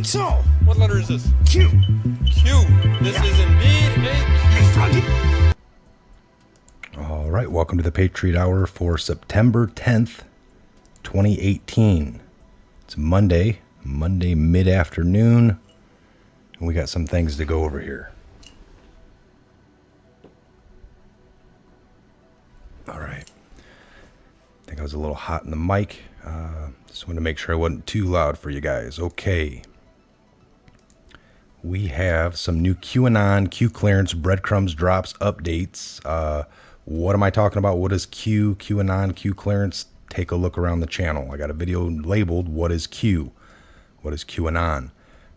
So, What letter is this? Q. Q. This is indeed a Hey, Froggy. All right, welcome to the Patriot Hour for September 10th, 2018. It's Monday mid-afternoon, and we got some things to go over here. All right. I think I was a little hot in the mic. Just wanted to make sure I wasn't too loud for you guys. Okay. We have some new QAnon, Q clearance, breadcrumbs, drops, updates. What am I talking about? What is QAnon, Q clearance? Take a look around the channel. I got a video labeled, What is Q? What is QAnon?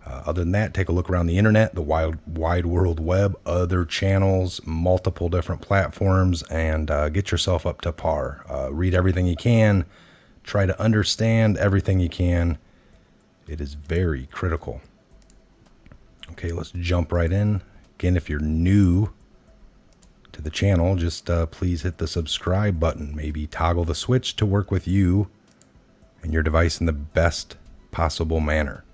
Other than that, take a look around the internet, the wide world web, other channels, multiple different platforms, and get yourself up to par. Read everything you can. Try to understand everything you can. It is very critical. Okay, let's jump right in. Again, if you're new to the channel, just please hit the subscribe button. Maybe toggle the switch to work with you and your device in the best possible manner.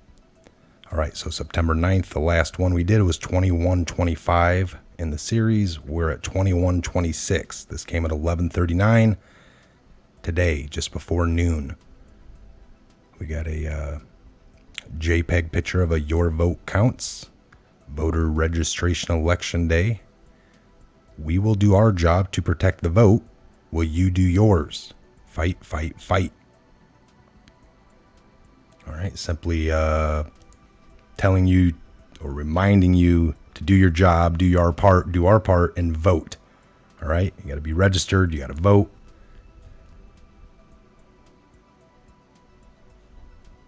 All right, so September 9th, the last one we did was 2125 in the series. We're at 2126. This came at 11:39 today, just before noon. We got a JPEG picture of a Your Vote Counts voter registration election day. We will do our job to protect the vote. Will you do yours? Fight, fight, fight. All right, simply telling you or reminding you to do your job, do our part, and vote. All right, you got to be registered, you got to vote.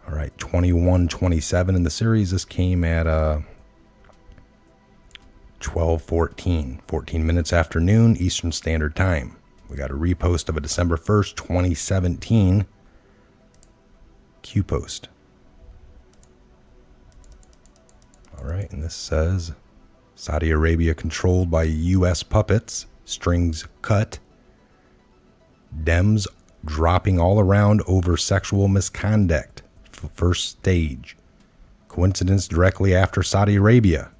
All right, 2127 in the series. This came at 12:14, 14 minutes after noon Eastern Standard Time. We got a repost of a December 1st, 2017 Q post. All right, and this says, Saudi Arabia controlled by U.S. puppets, strings cut, Dems dropping all around over sexual misconduct. First stage. Coincidence directly after Saudi Arabia.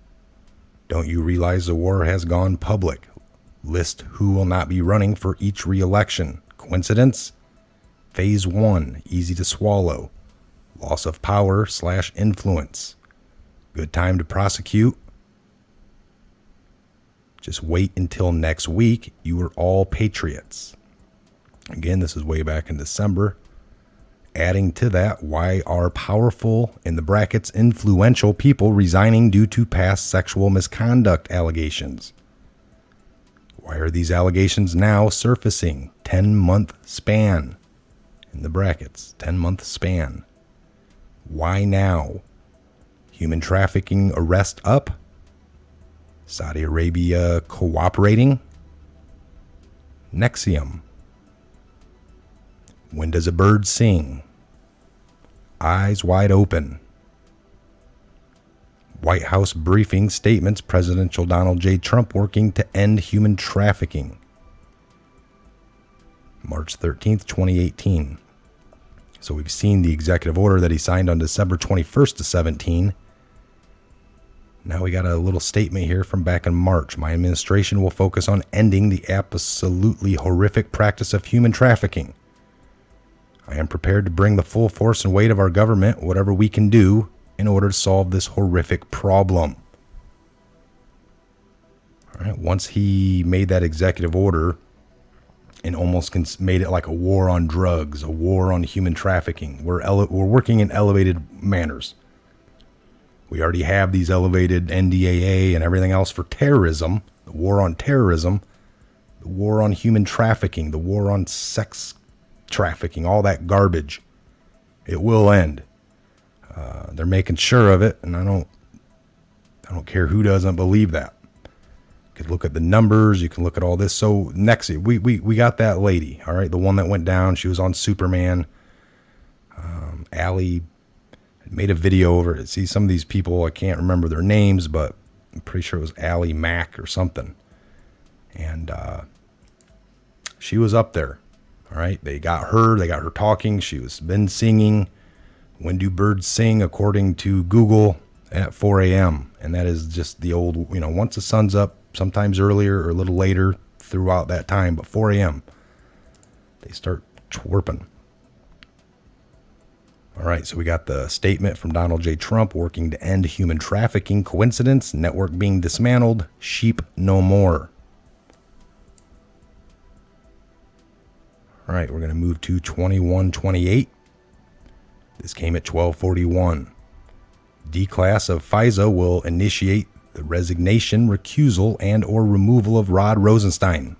Don't you realize the war has gone public? List who will not be running for each re-election. Coincidence? Phase 1, easy to swallow. Loss of power / influence. Good time to prosecute. Just wait until next week. You are all patriots. Again, this is way back in December. Adding to that, why are powerful, in the brackets, influential people resigning due to past sexual misconduct allegations? Why are these allegations now surfacing? 10-month span, in the brackets, 10-month span. Why now? Human trafficking arrest up? Saudi Arabia cooperating? Nexium. When does a bird sing? Eyes wide open. White House briefing statements, Presidential Donald J. Trump working to end human trafficking. March 13th, 2018. So we've seen the executive order that he signed on December 21st to 17. Now we got a little statement here from back in March. My administration will focus on ending the absolutely horrific practice of human trafficking. I am prepared to bring the full force and weight of our government, whatever we can do, in order to solve this horrific problem. All right, once he made that executive order and almost made it like a war on drugs, a war on human trafficking, we're working in elevated manners. We already have these elevated NDAA and everything else for terrorism, the war on terrorism, the war on human trafficking, the war on sex trafficking, all that garbage. It will end. They're making sure of it, and I don't care who doesn't believe that. You can look at the numbers, you can look at all this. So next, we got that lady, all right, the one that went down. She was on Superman. Allie made a video over it. See, some of these people, I can't remember their names, but I'm pretty sure it was Allie Mack or something. And she was up there. All right, they got her talking. She was been singing. When do birds sing? According to Google, at 4 a.m. And that is just the old, once the sun's up, sometimes earlier or a little later throughout that time, but 4 a.m. they start chirping. All right, so we got the statement from Donald J. Trump working to end human trafficking. Coincidence? Network being dismantled. Sheep no more. All right, we're going to move to 2128. This came at 1241. D-class of FISA will initiate the resignation, recusal, and or removal of Rod Rosenstein.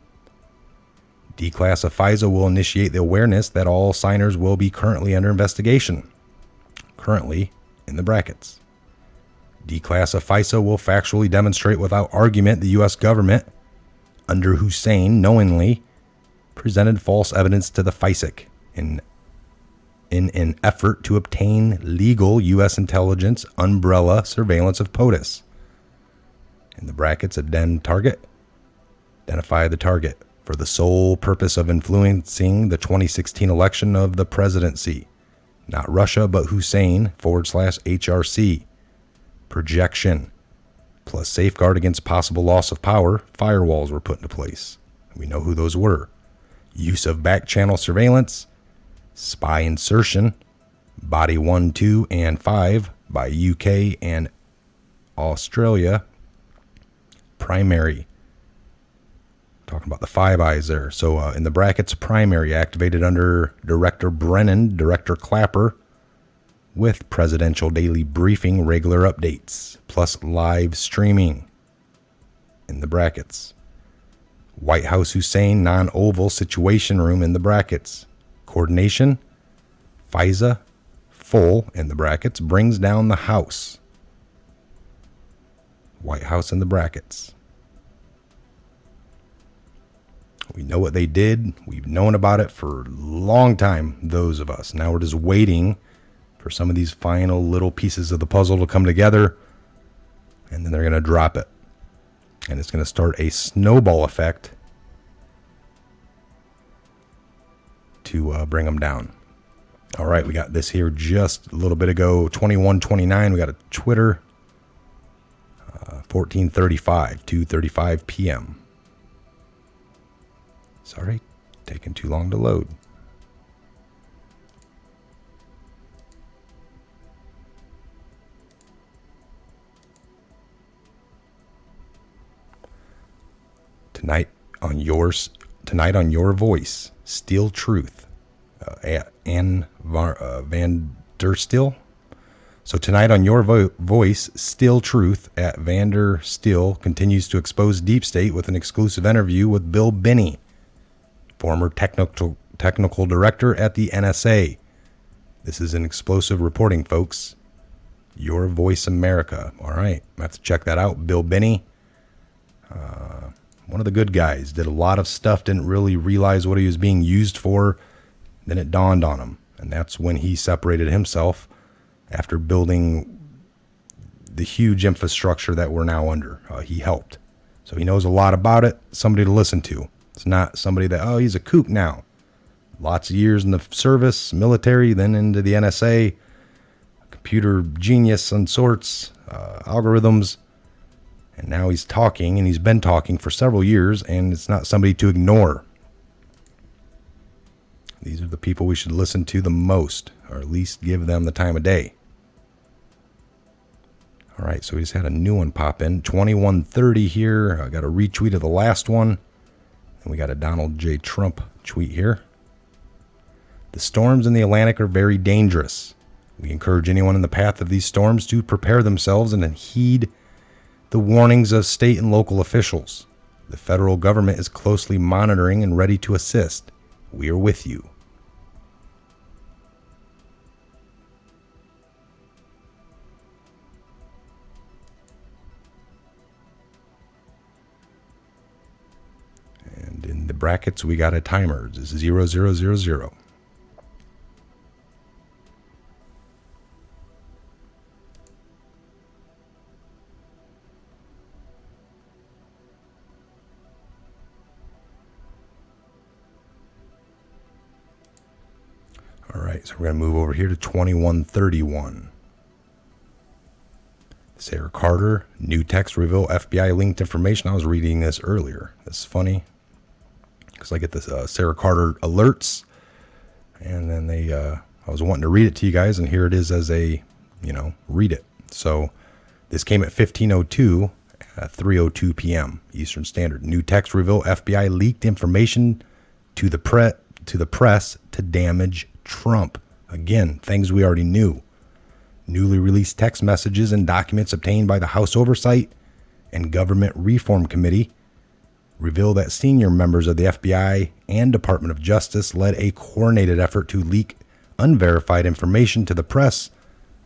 D-class of FISA will initiate the awareness that all signers will be currently under investigation. Currently, in the brackets. D-class of FISA will factually demonstrate without argument the U.S. government, under Hussein, knowingly presented false evidence to the FISIC in an effort to obtain legal U.S. intelligence umbrella surveillance of POTUS. In the brackets, identify the target for the sole purpose of influencing the 2016 election of the presidency. Not Russia, but Hussein /HRC. Projection plus safeguard against possible loss of power. Firewalls were put into place. We know who those were. Use of back channel surveillance. Spy insertion. Body 1, 2, and 5 by UK and Australia. Primary. Talking about the Five Eyes there. So in the brackets, primary activated under Director Brennan, Director Clapper, with presidential daily briefing, regular updates, plus live streaming. In the brackets. White House Hussein non-oval situation room in the brackets. Coordination, FISA, full in the brackets, brings down the House. White House in the brackets. We know what they did. We've known about it for a long time, those of us. Now we're just waiting for some of these final little pieces of the puzzle to come together, and then they're going to drop it. And it's going to start a snowball effect to bring them down. All right, we got this here just a little bit ago, 2129. We got a Twitter, 1435, 2:35 p.m. Sorry, taking too long to load. Tonight on your voice, Steel Truth, Ann Van Der Steel. So tonight on your voice, Steel Truth at Vander Steel continues to expose Deep State with an exclusive interview with Bill Binney, former technical director at the NSA. This is an explosive reporting, folks. Your Voice America. All right, I have to check that out. Bill Binney, one of the good guys, did a lot of stuff, didn't really realize what he was being used for. Then it dawned on him, and that's when he separated himself after building the huge infrastructure that we're now under. He helped. So he knows a lot about it, somebody to listen to. It's not somebody that, oh, he's a kook now. Lots of years in the service, military, then into the NSA, computer genius on sorts, algorithms. And now he's talking, and he's been talking for several years, and it's not somebody to ignore. These are the people we should listen to the most, or at least give them the time of day. All right, so we just had a new one pop in. 2130 here. I got a retweet of the last one. And we got a Donald J. Trump tweet here. The storms in the Atlantic are very dangerous. We encourage anyone in the path of these storms to prepare themselves and heed the warnings of state and local officials. The federal government is closely monitoring and ready to assist. We are with you. And in the brackets, we got a timer. This is 0000. All right. right, so we're going to move over here to 2131. Sarah Carter, new text reveal FBI linked information. I was reading this earlier. That's funny because I get this Sarah Carter alerts, and then I was wanting to read it to you guys, and here it is as a, read it. So this came at 15:02 at 3:02 p.m. Eastern Standard. New text reveal: FBI leaked information to the press to damage Trump. Again, things we already knew. Newly released text messages and documents obtained by the House Oversight and Government Reform Committee reveal that senior members of the FBI and Department of Justice led a coordinated effort to leak unverified information to the press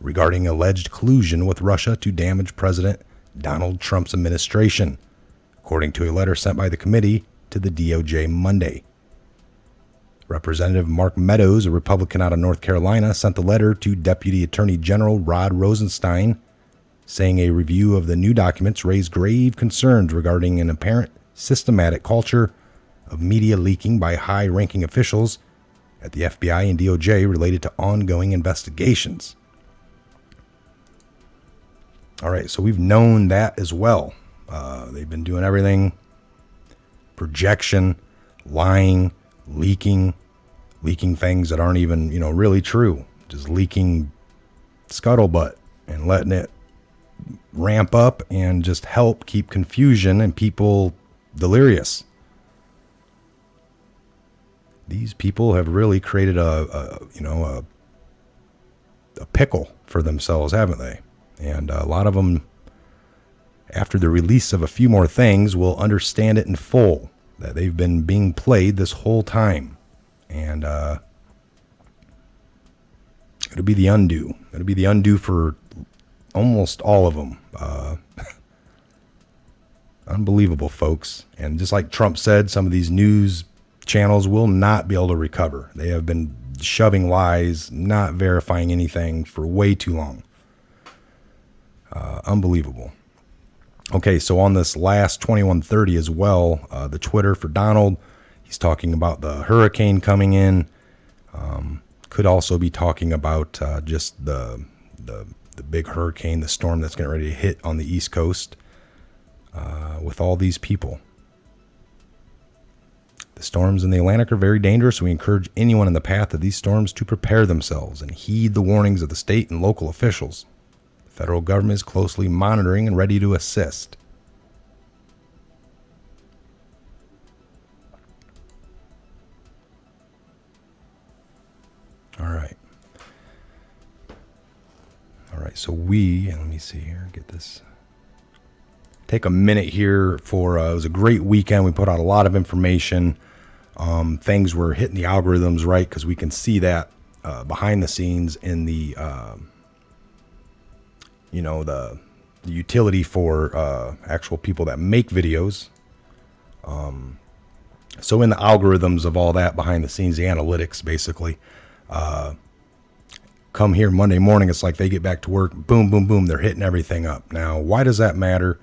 regarding alleged collusion with Russia to damage President Donald Trump's administration, according to a letter sent by the committee to the DOJ Monday. Representative Mark Meadows, a Republican out of North Carolina, sent the letter to Deputy Attorney General Rod Rosenstein, saying a review of the new documents raised grave concerns regarding an apparent systematic culture of media leaking by high-ranking officials at the FBI and DOJ related to ongoing investigations. All right, so we've known that as well. They've been doing everything: projection, lying, leaking things that aren't even, really true. Just leaking scuttlebutt and letting it ramp up and just help keep confusion and people delirious. These people have really created a pickle for themselves, haven't they? And a lot of them, after the release of a few more things, will understand it in full, that they've been being played this whole time. And it'll be the undo. It'll be the undo for almost all of them. Unbelievable, folks. And just like Trump said, some of these news channels will not be able to recover. They have been shoving lies, not verifying anything for way too long. Unbelievable. Okay, so on this last 2130 as well, the Twitter for Donald, he's talking about the hurricane coming in. Could also be talking about just the big hurricane, the storm that's getting ready to hit on the East Coast with all these people. The storms in the Atlantic are very dangerous. We encourage anyone in the path of these storms to prepare themselves and heed the warnings of the state and local officials. The federal government is closely monitoring and ready to assist. All right. So let me see here, get this. Take a minute here for, it was a great weekend. We put out a lot of information. Things were hitting the algorithms right because we can see that behind the scenes in the, the utility for actual people that make videos. So in the algorithms of all that behind the scenes, the analytics basically, come here Monday morning, it's like they get back to work, boom, boom, boom, they're hitting everything up. Now, why does that matter?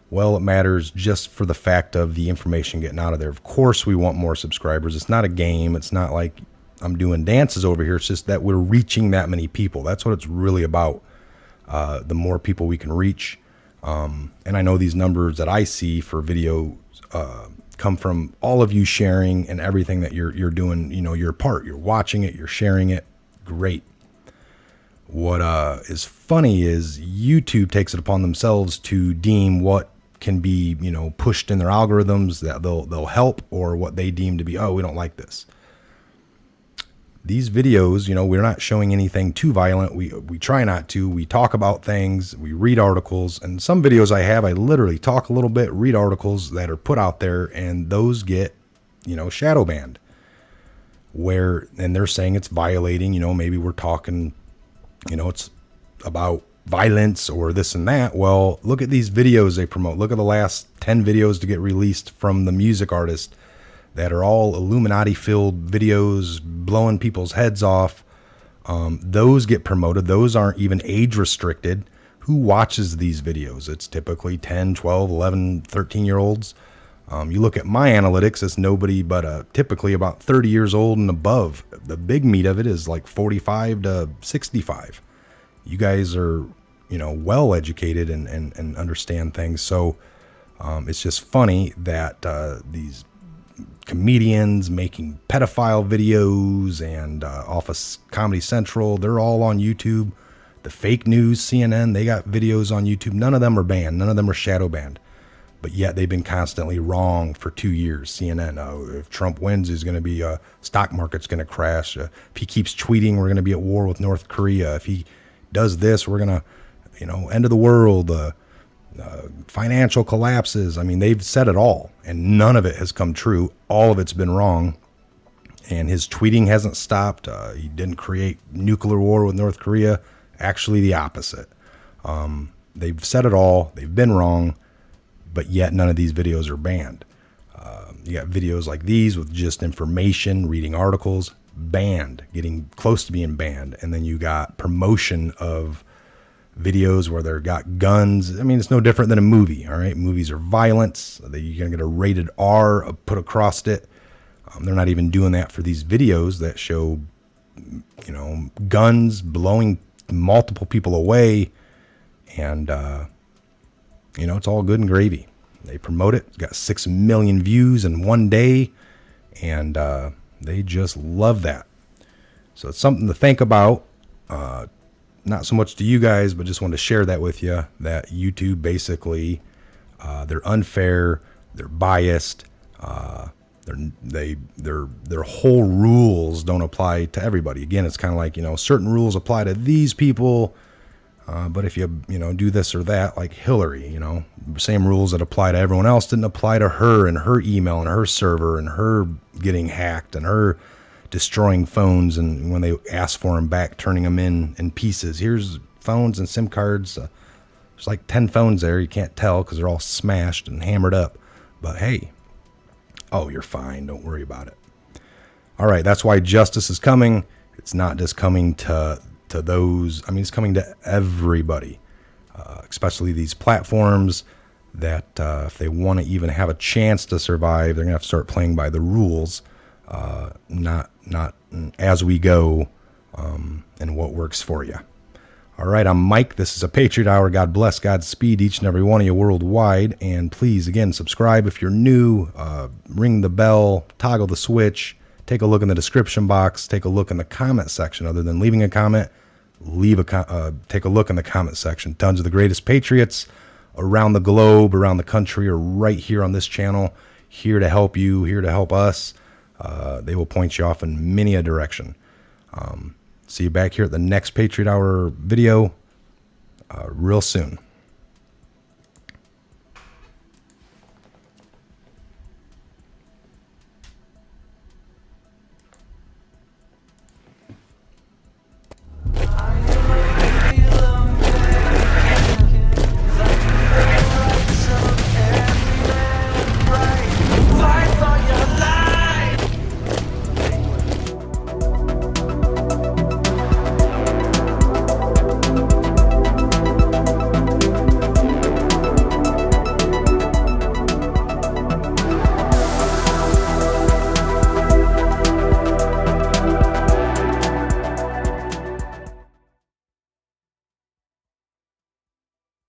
Well, it matters just for the fact of the information getting out of there. Of course, we want more subscribers. It's not a game. It's not like I'm doing dances over here. It's just that we're reaching that many people. That's what it's really about. The more people we can reach. And I know these numbers that I see for videos come from all of you sharing and everything that you're doing, your part. You're watching it, you're sharing it. Great. What is funny is YouTube takes it upon themselves to deem what can be, pushed in their algorithms that they'll help, or what they deem to be, oh, we don't like this. These videos, we're not showing anything too violent. We try not to. We talk about things. We read articles. And some videos I literally talk a little bit, read articles that are put out there, and those get, shadow banned. And they're saying it's violating, maybe we're talking, it's about violence or this and that. Well, look at these videos they promote. Look at the last 10 videos to get released from the music artist that are all Illuminati-filled videos blowing people's heads off. Those get promoted. Those aren't even age-restricted. Who watches these videos? It's typically 10, 12, 11, 13-year-olds. You look at my analytics, it's nobody but typically about 30 years old and above. The big meat of it is like 45 to 65. You guys are, well educated and understand things. So it's just funny that these comedians making pedophile videos and off of Comedy Central, they're all on YouTube. The fake news, CNN, they got videos on YouTube. None of them are banned. None of them are shadow banned. But yet they've been constantly wrong for 2 years. CNN, if Trump wins, is going to be stock market's going to crash. If he keeps tweeting, we're going to be at war with North Korea. If he does this, we're going to, end of the world, financial collapses. I mean, they've said it all, and none of it has come true. All of it's been wrong. And his tweeting hasn't stopped. He didn't create nuclear war with North Korea. Actually, the opposite. They've said it all. They've been wrong. But yet none of these videos are banned. You got videos like these with just information, reading articles, banned, getting close to being banned. And then you got promotion of videos where they've got guns. I mean, it's no different than a movie, all right? Movies are violence. You're going to get a rated R put across it. They're not even doing that for these videos that show, guns blowing multiple people away. And, it's all good and gravy. They promote it. It's got 6 million views in one day, and they just love that. So it's something to think about. Not so much to you guys, but just wanted to share that with you, that YouTube basically, they're unfair, they're biased, their whole rules don't apply to everybody. Again, it's kind of like, certain rules apply to these people, but if you do this or that, like Hillary, same rules that apply to everyone else didn't apply to her and her email and her server and her getting hacked and her destroying phones, and when they ask for them back, turning them in pieces. Here's phones and SIM cards. There's like 10 phones there. You can't tell because they're all smashed and hammered up. But hey, you're fine. Don't worry about it. All right, that's why justice is coming. It's not just coming to those. I mean, it's coming to everybody, especially these platforms that if they want to even have a chance to survive, they're going to have to start playing by the rules, not as we go, and what works for you. All right, I'm Mike. This is a Patriot Hour. God bless, Godspeed each and every one of you worldwide. And please, again, subscribe if you're new. Ring the bell, toggle the switch. Take a look in the description box. Take a look in the comment section. Other than leaving a comment, take a look in the comment section. Tons of the greatest patriots around the globe, around the country, are right here on this channel, here to help you, here to help us. They will point you off in many a direction. See you back here at the next Patriot Hour video real soon.